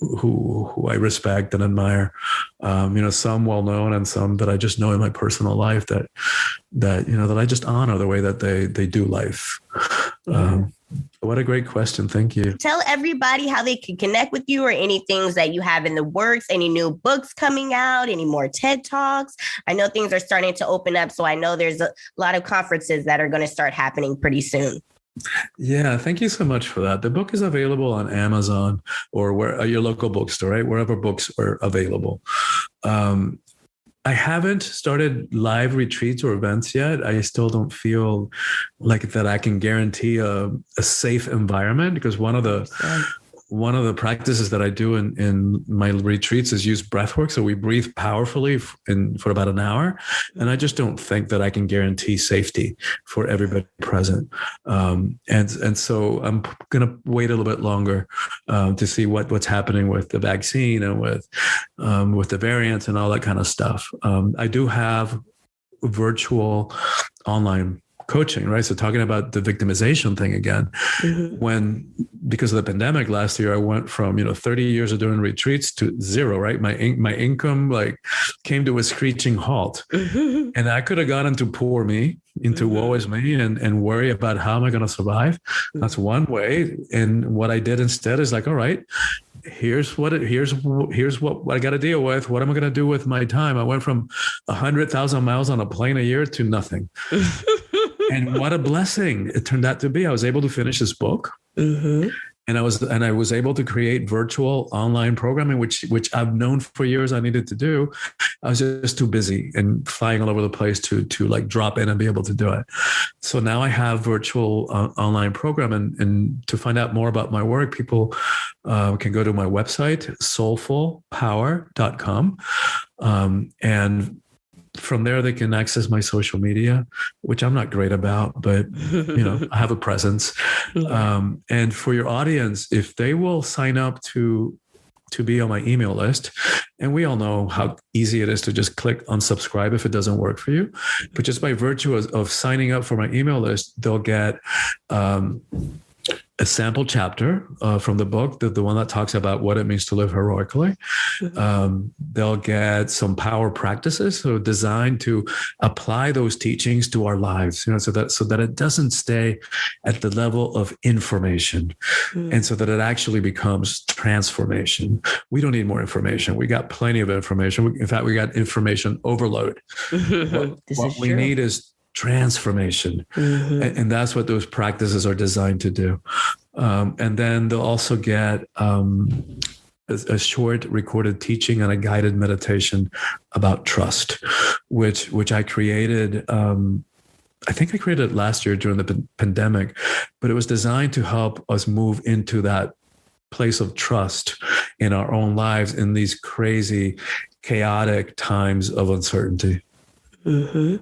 who I respect and admire, some well known and some that I just know in my personal life that I just honor the way that they do life. What a great question. Thank you. Tell everybody how they can connect with you, or any things that you have in the works, any new books coming out, any more TED Talks. I know things are starting to open up, so I know there's a lot of conferences that are going to start happening pretty soon. Yeah, thank you so much for that. The book is available on Amazon or where your local bookstore, right? Wherever books are available. I haven't started live retreats or events yet. I still don't feel like that I can guarantee a safe environment, because one of the practices that I do in my retreats is use breathwork. So we breathe powerfully for about an hour. And I just don't think that I can guarantee safety for everybody present. And so I'm going to wait a little bit longer to see what's happening with the vaccine and with the variants and all that kind of stuff. I do have virtual online coaching, right? So talking about the victimization thing again, because of the pandemic last year, I went from, 30 years of doing retreats to 0, right? My income came to a screeching halt, and I could have gone into poor me, into woe is me, and worry about how am I going to survive. That's one way. And what I did instead is like, all right, here's what I got to deal with. What am I going to do with my time? I went from 100,000 miles on a plane a year to nothing. And what a blessing it turned out to be. I was able to finish this book. And I was able to create virtual online programming, which I've known for years I needed to do. I was just too busy and flying all over the place to like drop in and be able to do it. So now I have virtual online program, and to find out more about my work, people can go to my website, soulfulpower.com, and from there, they can access my social media, which I'm not great about, but I have a presence. And for your audience, if they will sign up to be on my email list, and we all know how easy it is to just click unsubscribe if it doesn't work for you, but just by virtue of signing up for my email list, they'll get a sample chapter from the book, the one that talks about what it means to live heroically. They'll get some power practices, so designed to apply those teachings to our lives, so that it doesn't stay at the level of information, and so that it actually becomes transformation. We don't need more information. We got plenty of information. In fact, we got information overload. What we need is transformation. And that's what those practices are designed to do. And then they'll also get a short recorded teaching and a guided meditation about trust, which I created. I think I created it last year during the pandemic, but it was designed to help us move into that place of trust in our own lives in these crazy, chaotic times of uncertainty. Well,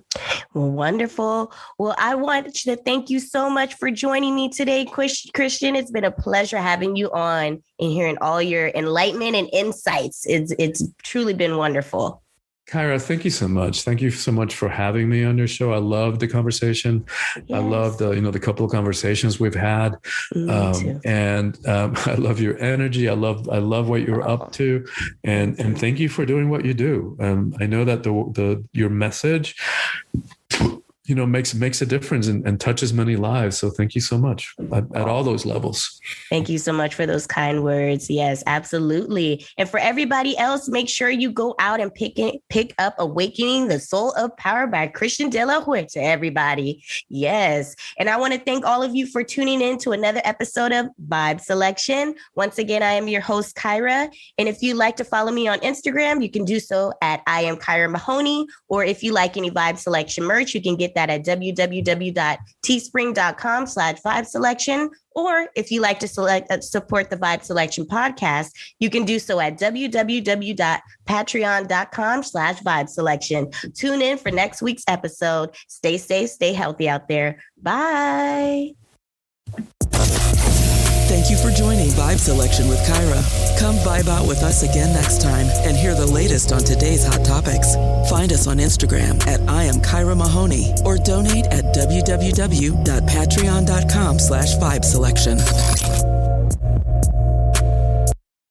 wonderful. Well, I want to thank you so much for joining me today, Christian. It's been a pleasure having you on and hearing all your enlightenment and insights. It's truly been wonderful. Kyra, thank you so much. Thank you so much for having me on your show. I love the conversation. Yes. I love the couple of conversations we've had. And I love your energy. I love what you're up to. And thank you for doing what you do. I know that your message, makes a difference and touches many lives. So thank you so much at all those levels. Thank you so much for those kind words. Yes, absolutely. And for everybody else, make sure you go out and pick up Awakening the Soul of Power by Christian de la Huerta, everybody. Yes. And I want to thank all of you for tuning in to another episode of Vibe Selection. Once again, I am your host, Kyra. And if you'd like to follow me on Instagram, you can do so at I am Kyra Mahoney. Or if you like any Vibe Selection merch, you can get that at www.teespring.com/Vibe Selection. Or if you like to support the Vibe Selection podcast, you can do so at www.patreon.com/Vibe Selection. Tune in for next week's episode. Stay safe, stay healthy out there. Bye. Thank you for joining Vibe Selection with Kyra. Come vibe out with us again next time and hear the latest on today's hot topics. Find us on Instagram at I am Kyra Mahoney or donate at www.patreon.com/Vibe Selection.